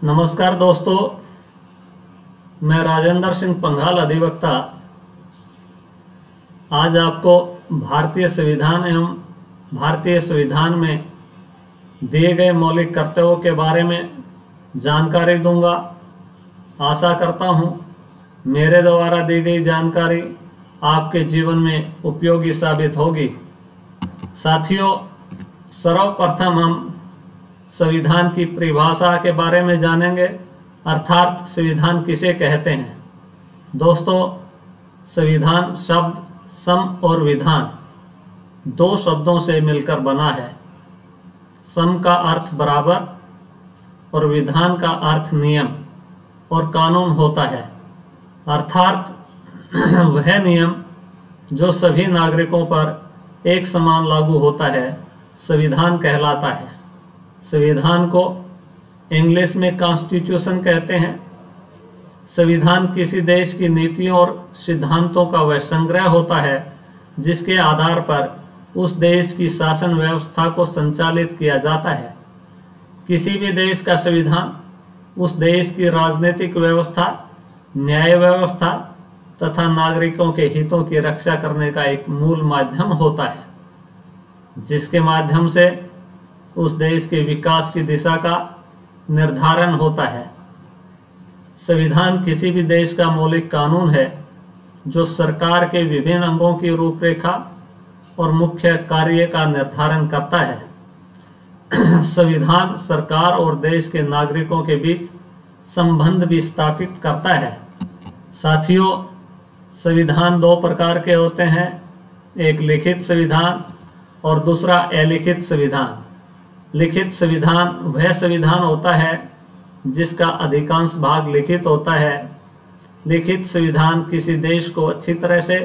नमस्कार दोस्तों, मैं राजेंद्र सिंह पंघाल अधिवक्ता आज आपको भारतीय संविधान एवं भारतीय संविधान में दिए गए मौलिक कर्तव्यों के बारे में जानकारी दूंगा। आशा करता हूं मेरे द्वारा दी गई जानकारी आपके जीवन में उपयोगी साबित होगी। साथियों, सर्वप्रथम हम संविधान की परिभाषा के बारे में जानेंगे, अर्थात संविधान किसे कहते हैं। दोस्तों, संविधान शब्द सम और विधान दो शब्दों से मिलकर बना है। सम का अर्थ बराबर और विधान का अर्थ नियम और कानून होता है, अर्थात वह नियम जो सभी नागरिकों पर एक समान लागू होता है संविधान कहलाता है। संविधान को इंग्लिश में कॉन्स्टिट्यूशन कहते हैं। संविधान किसी देश की नीतियों और सिद्धांतों का वह संग्रह होता है जिसके आधार पर उस देश की शासन व्यवस्था को संचालित किया जाता है। किसी भी देश का संविधान उस देश की राजनीतिक व्यवस्था, न्याय व्यवस्था तथा नागरिकों के हितों की रक्षा करने का एक मूल माध्यम होता है, जिसके माध्यम से उस देश के विकास की दिशा का निर्धारण होता है। संविधान किसी भी देश का मौलिक कानून है जो सरकार के विभिन्न अंगों की रूपरेखा और मुख्य कार्य का निर्धारण करता है। संविधान सरकार और देश के नागरिकों के बीच संबंध भी स्थापित करता है। साथियों, संविधान दो प्रकार के होते हैं, एक लिखित संविधान और दूसरा अलिखित संविधान। लिखित संविधान वह संविधान होता है जिसका अधिकांश भाग लिखित होता है। लिखित संविधान किसी देश को अच्छी तरह से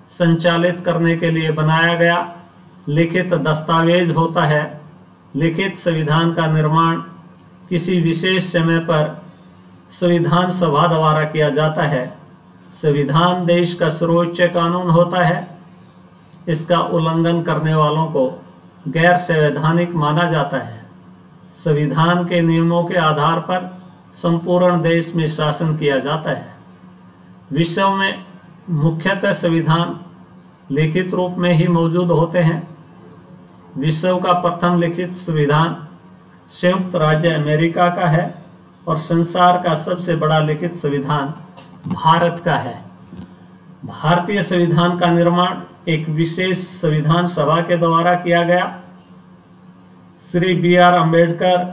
संचालित करने के लिए बनाया गया लिखित दस्तावेज होता है। लिखित संविधान का निर्माण किसी विशेष समय पर संविधान सभा द्वारा किया जाता है। संविधान देश का सर्वोच्च कानून होता है। इसका उल्लंघन करने वालों को गैर संवैधानिक माना जाता है। संविधान के नियमों के आधार पर संपूर्ण देश में शासन किया जाता है। विश्व में मुख्यतः संविधान लिखित रूप में ही मौजूद होते हैं। विश्व का प्रथम लिखित संविधान संयुक्त राज्य अमेरिका का है और संसार का सबसे बड़ा लिखित संविधान भारत का है। भारतीय संविधान का निर्माण एक विशेष संविधान सभा के द्वारा किया गया। श्री B.R. अम्बेडकर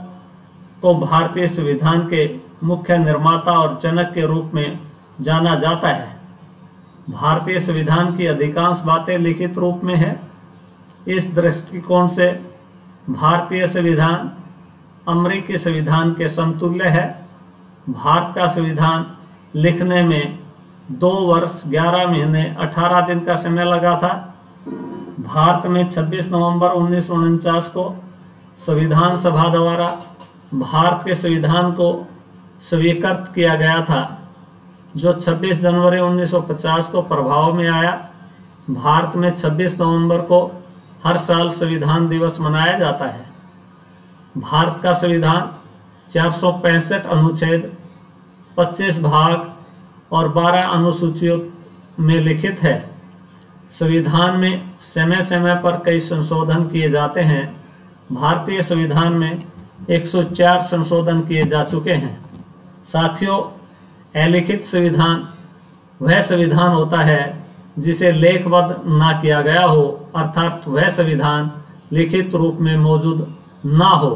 को भारतीय संविधान के मुख्य निर्माता और जनक के रूप में जाना जाता है। भारतीय संविधान की अधिकांश बातें लिखित रूप में है। इस दृष्टिकोण से भारतीय संविधान अमेरिकी संविधान के समतुल्य है। भारत का संविधान लिखने में 2 वर्ष 11 महीने 18 दिन का समय लगा था। भारत में 26 नवंबर 1949 को संविधान सभा द्वारा भारत के संविधान को स्वीकृत किया गया था, जो 26 जनवरी 1950 को प्रभाव में आया। भारत में 26 नवंबर को हर साल संविधान दिवस मनाया जाता है। भारत का संविधान 465 अनुच्छेद, 25 भाग और 12 अनुसूचियों में लिखित है। संविधान में समय समय पर कई संशोधन किए जाते हैं। भारतीय संविधान में 104 संशोधन किए जा चुके हैं। साथियों, अलिखित संविधान वह संविधान होता है जिसे लेखबद्ध ना किया गया हो, अर्थात वह संविधान लिखित रूप में मौजूद ना हो।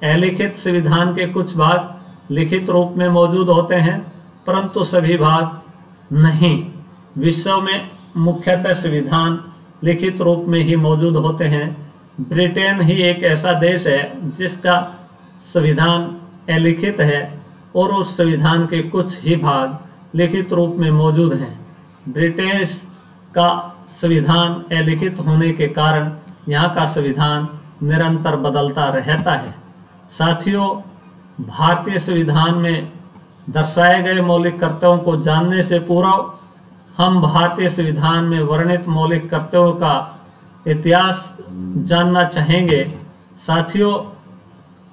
अलिखित संविधान के कुछ भाग लिखित रूप में मौजूद होते हैं, परंतु सभी भाग नहीं। विश्व में मुख्यतः संविधान लिखित रूप में ही मौजूद होते हैं। ब्रिटेन ही एक ऐसा देश है जिसका संविधान अलिखित है और उस संविधान के कुछ ही भाग लिखित रूप में मौजूद हैं। ब्रिटेन का संविधान अलिखित होने के कारण यहाँ का संविधान निरंतर बदलता रहता है। साथियों, भारतीय संविधान में दर्शाए गए मौलिक कर्तव्यों को जानने से पूर्व हम भारतीय संविधान में वर्णित मौलिक कर्तव्यों का इतिहास जानना चाहेंगे। साथियों,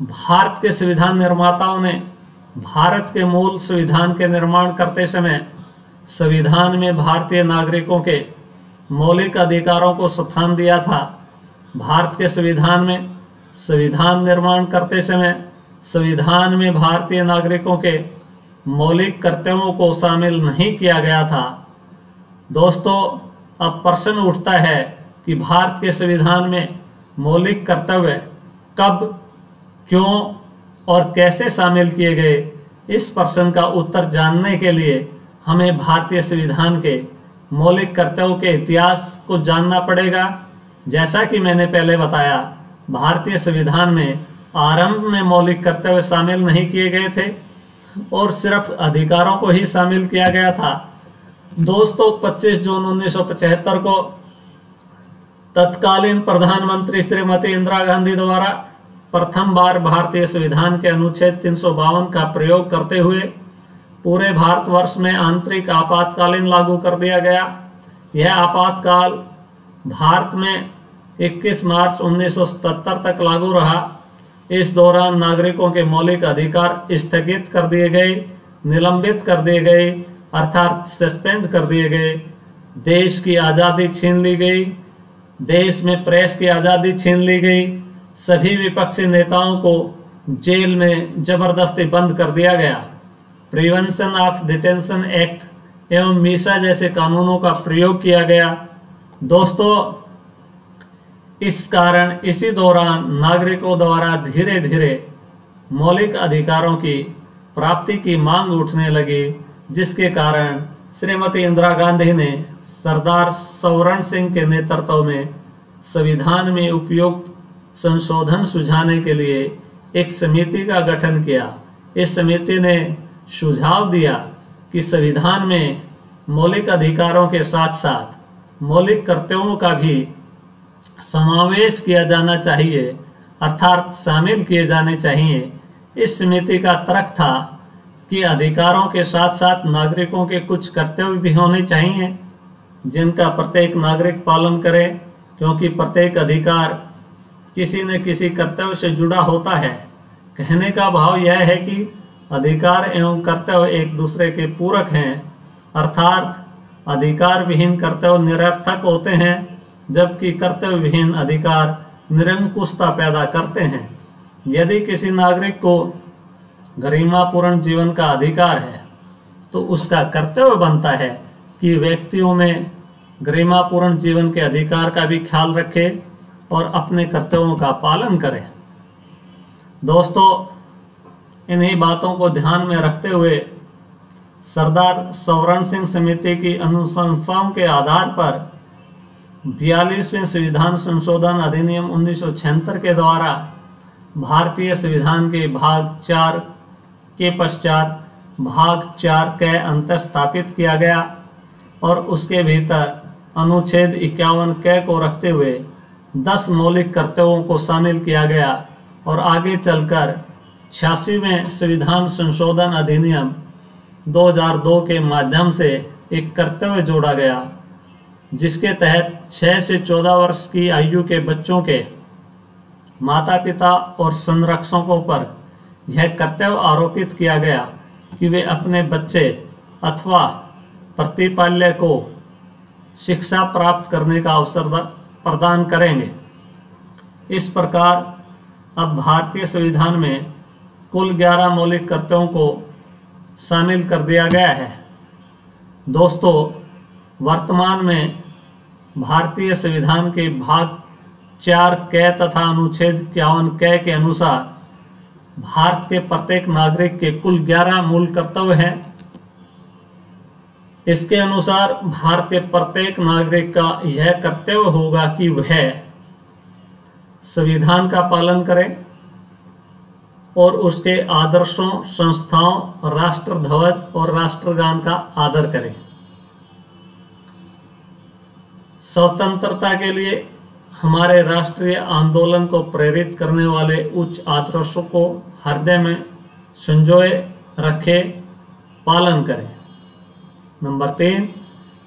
भारत के संविधान निर्माताओं ने भारत के मूल संविधान के निर्माण करते समय संविधान में भारतीय नागरिकों के मौलिक अधिकारों को स्थान दिया था। भारत के संविधान में संविधान निर्माण करते समय संविधान में भारतीय नागरिकों के मौलिक कर्तव्यों को शामिल नहीं किया गया था। दोस्तों, अब प्रश्न उठता है कि भारत के संविधान में मौलिक कर्तव्य कब, क्यों और कैसे शामिल किए गए? इस प्रश्न का उत्तर जानने के लिए हमें भारतीय संविधान के मौलिक कर्तव्यों के इतिहास को जानना पड़ेगा। जैसा कि मैंने पहले बताया, भारतीय संविधान में आरंभ में मौलिक कर्तव्य शामिल नहीं किए गए थे और सिर्फ अधिकारों को ही शामिल किया गया था। दोस्तों, 25 जून 1975 को तत्कालीन प्रधानमंत्री श्रीमती इंदिरा गांधी द्वारा प्रथम बार भारतीय संविधान के अनुच्छेद 352 का प्रयोग करते हुए पूरे भारतवर्ष में आंतरिक आपातकालीन लागू कर दिया गया। यह आपातकाल भारत में 21 मार्च 1977 तक लागू रहा। इस दौरान नागरिकों के मौलिक अधिकार स्थगित कर दिए गए, निलंबित कर दिए गए, अर्थात सस्पेंड कर दिए गए। देश की आज़ादी छीन ली गई, देश में प्रेस की आज़ादी छीन ली गई। सभी विपक्षी नेताओं को जेल में जबरदस्ती बंद कर दिया गया। प्रिवेंशन ऑफ डिटेंशन एक्ट एवं मीसा जैसे कानूनों का प्रयोग किया गया। दोस्तों, इसी दौरान नागरिकों द्वारा धीरे धीरे मौलिक अधिकारों की प्राप्ति की मांग उठने लगी, जिसके कारण श्रीमती इंदिरा गांधी ने सरदार सवर्ण सिंह के नेतृत्व में संविधान में उपयुक्त संशोधन सुझाने के लिए एक समिति का गठन किया। इस समिति ने सुझाव दिया कि संविधान में मौलिक अधिकारों के साथ साथ मौलिक कर्तव्यों का भी समावेश किया जाना चाहिए, अर्थात शामिल किए जाने चाहिए। इस समिति का तर्क था कि अधिकारों के साथ साथ नागरिकों के कुछ कर्तव्य भी होने चाहिए, जिनका प्रत्येक नागरिक पालन करे, क्योंकि प्रत्येक अधिकार किसी न किसी कर्तव्य से जुड़ा होता है। कहने का भाव यह है कि अधिकार एवं कर्तव्य एक दूसरे के पूरक हैं, अर्थात अधिकार विहीन कर्तव्य निरर्थक होते हैं, जबकि कर्तव्य विहीन अधिकार निरंकुशता पैदा करते हैं। यदि किसी नागरिक को गरिमापूर्ण जीवन का अधिकार है, तो उसका कर्तव्य बनता है कि व्यक्तियों में गरिमापूर्ण जीवन के अधिकार का भी ख्याल रखे और अपने कर्तव्यों का पालन करे। दोस्तों, इन्हीं बातों को ध्यान में रखते हुए सरदार सवर्ण सिंह समिति की अनुशंसाओं के आधार पर 42वें संविधान संशोधन अधिनियम 1976 के द्वारा भारतीय संविधान के भाग 4 के पश्चात भाग 4 के अंतर स्थापित किया गया और उसके भीतर अनुच्छेद 51 के को रखते हुए 10 मौलिक कर्तव्यों को शामिल किया गया और आगे चलकर 86वें संविधान संशोधन अधिनियम 2002 के माध्यम से एक कर्तव्य जोड़ा गया, जिसके तहत 6 से 14 वर्ष की आयु के बच्चों के माता पिता और संरक्षकों पर यह कर्तव्य आरोपित किया गया कि वे अपने बच्चे अथवा प्रतिपाल्य को शिक्षा प्राप्त करने का अवसर प्रदान करेंगे। इस प्रकार अब भारतीय संविधान में कुल 11 मौलिक कर्तव्यों को शामिल कर दिया गया है। दोस्तों, वर्तमान में भारतीय संविधान के भाग 4 क तथा अनुच्छेद 51 क के अनुसार भारत के प्रत्येक नागरिक के कुल 11 मूल कर्तव्य हैं। इसके अनुसार भारत के प्रत्येक नागरिक का यह कर्तव्य होगा कि वह संविधान का पालन करे और उसके आदर्शों, संस्थाओं, राष्ट्रध्वज और राष्ट्रगान का आदर करे। स्वतंत्रता के लिए हमारे राष्ट्रीय आंदोलन को प्रेरित करने वाले उच्च आदर्शों को हृदय में संजोए रखे, पालन करें। नंबर 3,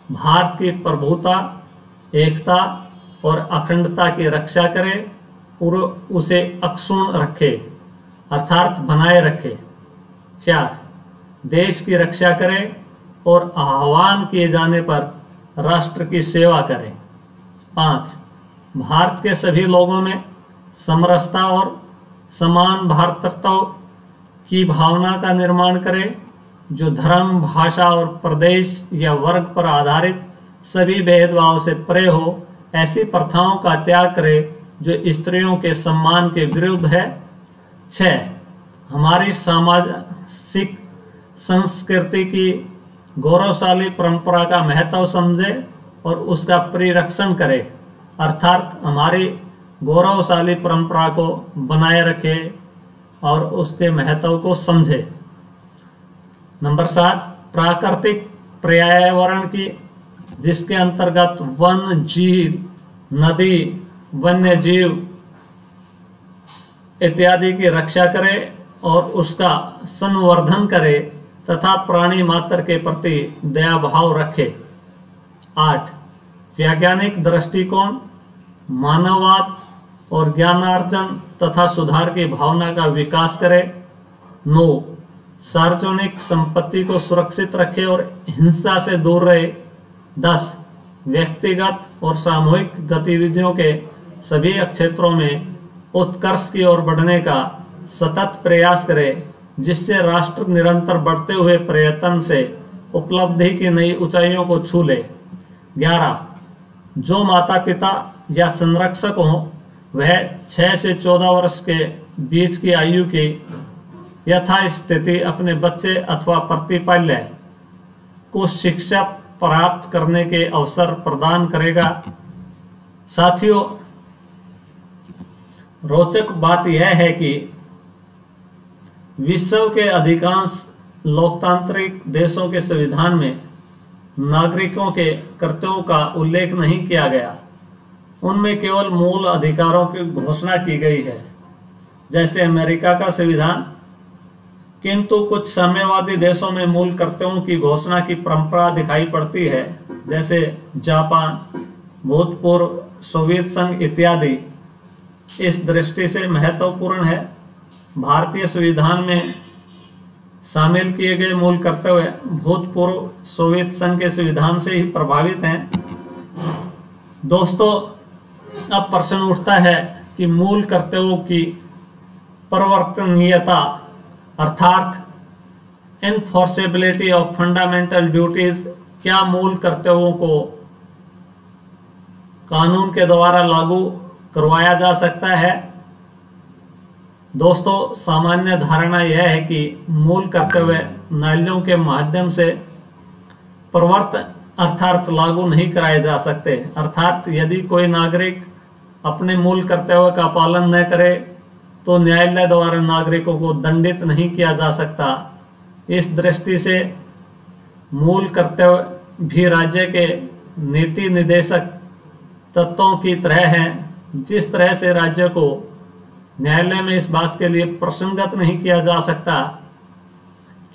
भारत की प्रभुता, एकता और अखंडता की रक्षा करें और उसे अक्षुण्ण रखे, अर्थात बनाए रखे। 4. देश की रक्षा करें और आह्वान किए जाने पर राष्ट्र की सेवा करें। 5. भारत के सभी लोगों में समरसता और समान भ्रातृत्व की भावना का निर्माण करें, जो धर्म, भाषा और प्रदेश या वर्ग पर आधारित सभी भेदभाव से परे हो। ऐसी प्रथाओं का त्याग करे जो स्त्रियों के सम्मान के विरुद्ध है। 6. हमारी सामाजिक संस्कृति की गौरवशाली परंपरा का महत्व समझे और उसका परिरक्षण करे, अर्थात हमारी गौरवशाली परंपरा को बनाए रखे और उसके महत्व को समझे। नंबर 7. प्राकृतिक पर्यावरण की, जिसके अंतर्गत वन, झील, नदी, वन्य जीव इत्यादि की रक्षा करे और उसका संवर्धन करे तथा प्राणी मात्र के प्रति दया भाव रखे। 8. वैज्ञानिक दृष्टिकोण, मानववाद और ज्ञानार्जन तथा सुधार की भावना का विकास करे। 9. सार्वजनिक संपत्ति को सुरक्षित रखे और हिंसा से दूर रहे। 10. व्यक्तिगत और सामूहिक गतिविधियों के सभी क्षेत्रों में उत्कर्ष की ओर बढ़ने का सतत प्रयास करे, जिससे राष्ट्र निरंतर बढ़ते हुए प्रयत्न से उपलब्धि की नई ऊंचाइयों को छू ले। 11. जो माता पिता या संरक्षक हों वह 6 से 14 वर्ष के बीच की आयु की यथास्थिति अपने बच्चे अथवा प्रतिपाल्य को शिक्षा प्राप्त करने के अवसर प्रदान करेगा। साथियों, रोचक बात यह है कि विश्व के अधिकांश लोकतांत्रिक देशों के संविधान में नागरिकों के कर्तव्यों का उल्लेख नहीं किया गया। उनमें केवल मूल अधिकारों की घोषणा की गई है, जैसे अमेरिका का संविधान। किंतु कुछ साम्यवादी देशों में मूल कर्तव्यों की घोषणा की परंपरा दिखाई पड़ती है, जैसे जापान, भूतपूर्व सोवियत संघ इत्यादि। इस दृष्टि से महत्वपूर्ण है। भारतीय संविधान में शामिल किए गए मूल कर्तव्य भूतपूर्व सोवियत संघ के संविधान से ही प्रभावित हैं। दोस्तों, अब प्रश्न उठता है कि मूल कर्तव्यों की परिवर्तनीयता अर्थात एनफोर्सेबिलिटी ऑफ फंडामेंटल ड्यूटीज, क्या मूल कर्तव्यों को कानून के द्वारा लागू करवाया जा सकता है? दोस्तों, सामान्य धारणा यह है कि मूल कर्तव्य न्यायालयों के माध्यम से प्रवर्तित अर्थात लागू नहीं कराए जा सकते। अर्थात यदि कोई नागरिक अपने मूल कर्तव्य का पालन न करे तो न्यायालय द्वारा नागरिकों को दंडित नहीं किया जा सकता। इस दृष्टि से मूल कर्तव्य भी राज्य के नीति निर्देशक तत्वों की तरह हैं। जिस तरह से राज्य को न्यायालय में इस बात के लिए प्रसंगत नहीं किया जा सकता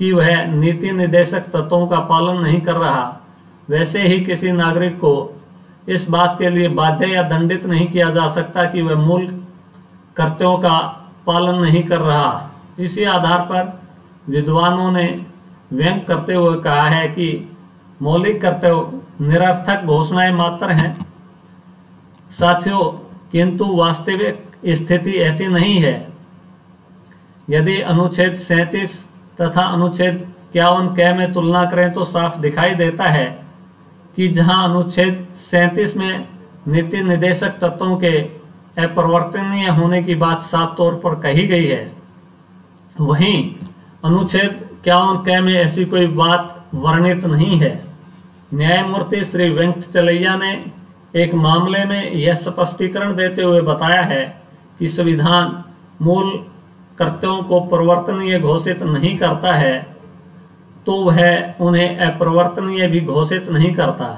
कि वह नीति निर्देशक तत्वों का पालन नहीं कर रहा, वैसे ही किसी नागरिक को इस बात के लिए बाध्य या दंडित नहीं किया जा सकता कि वह मूल कर्तव्यों का पालन नहीं कर रहा। इसी आधार पर विद्वानों ने व्यंग करते हुए कहा है कि मौलिक कर्तव्य निरर्थक घोषणाएं मात्र हैं। साथियों, किंतु वास्तविक स्थिति ऐसी नहीं है। यदि अनुच्छेद 37 तथा अनुच्छेद 51 में तुलना करें तो साफ दिखाई देता है कि जहां अनुच्छेद 37 में नीति निर्देशक तत्वों के अपरिवर्तनीय होने की बात साफ तौर पर कही गई है, वहीं अनुच्छेद 51 में ऐसी कोई बात वर्णित नहीं है। न्यायमूर्ति श्री वेंकटचलैया ने एक मामले में यह स्पष्टीकरण देते हुए बताया है कि संविधान मूल कर्तव्यों को परिवर्तनीय घोषित नहीं करता है तो वह उन्हें अपरिवर्तनीय भी घोषित नहीं करता।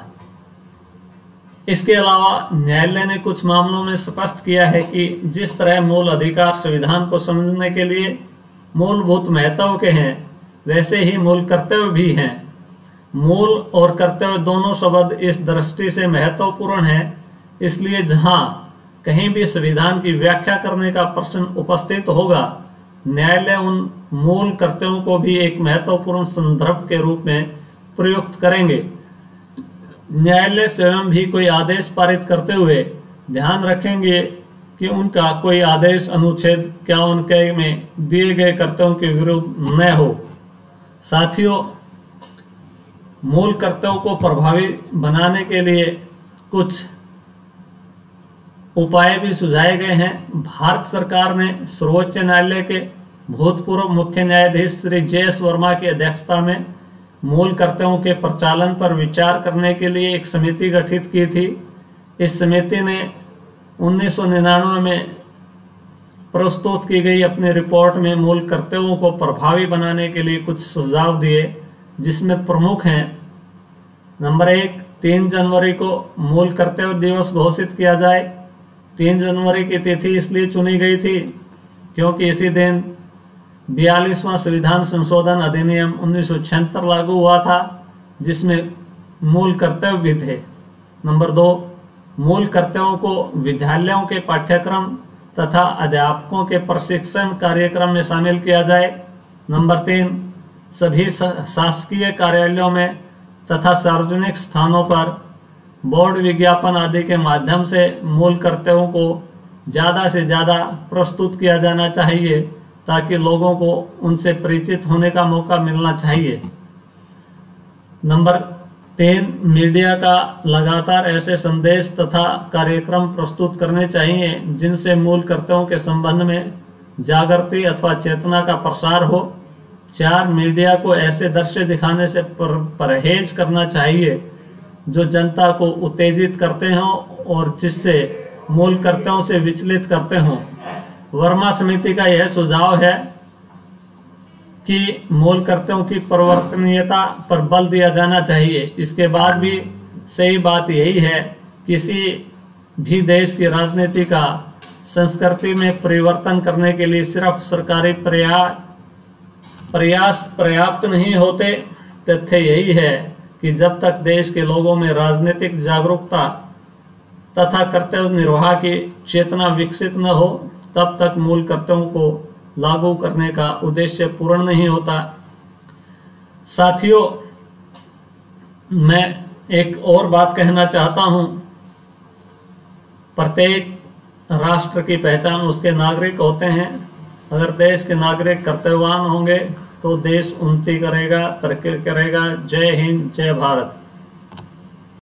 इसके अलावा न्यायालय ने कुछ मामलों में स्पष्ट किया है कि जिस तरह मूल अधिकार संविधान को समझने के लिए मूलभूत महत्व के हैं, वैसे ही मूल कर्तव्य भी हैं। मूल और कर्तव्य दोनों शब्द इस दृष्टि से महत्वपूर्ण है, इसलिए जहां कहीं भी संविधान की व्याख्या करने का प्रश्न उपस्थित होगा न्यायालय उन मूल कर्तव्यों को भी एक महत्वपूर्ण संदर्भ के रूप में प्रयुक्त करेंगे। न्यायालय स्वयं भी कोई आदेश पारित करते हुए ध्यान रखेंगे कि उनका कोई आदेश अनुच्छेद 51 में दिए गए कर्तव्यों के विरुद्ध न हो। साथियों, मूल कर्तव्यों को प्रभावी बनाने के लिए कुछ उपाय भी सुझाए गए हैं। भारत सरकार ने सर्वोच्च न्यायालय के भूतपूर्व मुख्य न्यायाधीश श्री JS वर्मा की अध्यक्षता में मूल कर्तव्यों के प्रचालन पर विचार करने के लिए एक समिति गठित की थी। इस समिति ने 1999 में प्रस्तुत की गई अपनी रिपोर्ट में मूल कर्तव्यों को प्रभावी बनाने के लिए कुछ सुझाव दिए, जिसमें प्रमुख हैं। नंबर 1, 3 जनवरी को मूल कर्तव्य दिवस घोषित किया जाए। 3 जनवरी की तिथि इसलिए चुनी गई थी क्योंकि इसी दिन 42वां संविधान संशोधन अधिनियम 1976 लागू हुआ था, जिसमें मूल कर्तव्य भी थे। नंबर 2, मूल कर्तव्यों को विद्यालयों के पाठ्यक्रम तथा अध्यापकों के प्रशिक्षण कार्यक्रम में शामिल किया जाए। नंबर 3, सभी शासकीय कार्यालयों में तथा सार्वजनिक स्थानों पर बोर्ड विज्ञापन आदि के माध्यम से मूल कर्तव्यों को ज़्यादा से ज़्यादा प्रस्तुत किया जाना चाहिए, ताकि लोगों को उनसे परिचित होने का मौका मिलना चाहिए। नंबर 3, मीडिया का लगातार ऐसे संदेश तथा कार्यक्रम प्रस्तुत करने चाहिए जिनसे मूल कर्तव्यों के संबंध में जागृति अथवा चेतना का प्रसार हो। 4, मीडिया को ऐसे दृश्य दिखाने से परहेज करना चाहिए जो जनता को उत्तेजित करते हों और जिससे मूल कर्तव्यों से विचलित करते हों। वर्मा समिति का यह सुझाव है कि मूल कर्तव्यों की परिवर्तनीयता पर बल दिया जाना चाहिए। इसके बाद भी सही बात यही है, किसी भी देश की राजनीति का संस्कृति में परिवर्तन करने के लिए सिर्फ सरकारी प्रयास पर्याप्त नहीं होते। तथ्य यही है कि जब तक देश के लोगों में राजनीतिक जागरूकता तथा कर्तव्य निर्वाह की चेतना विकसित न हो, तब तक मूल कर्तव्यों को लागू करने का उद्देश्य पूर्ण नहीं होता। साथियों, मैं एक और बात कहना चाहता हूं। प्रत्येक राष्ट्र की पहचान उसके नागरिक होते हैं। अगर देश के नागरिक कर्तव्यवान होंगे तो देश उन्नति करेगा, तरक्की करेगा। जय हिंद, जय भारत।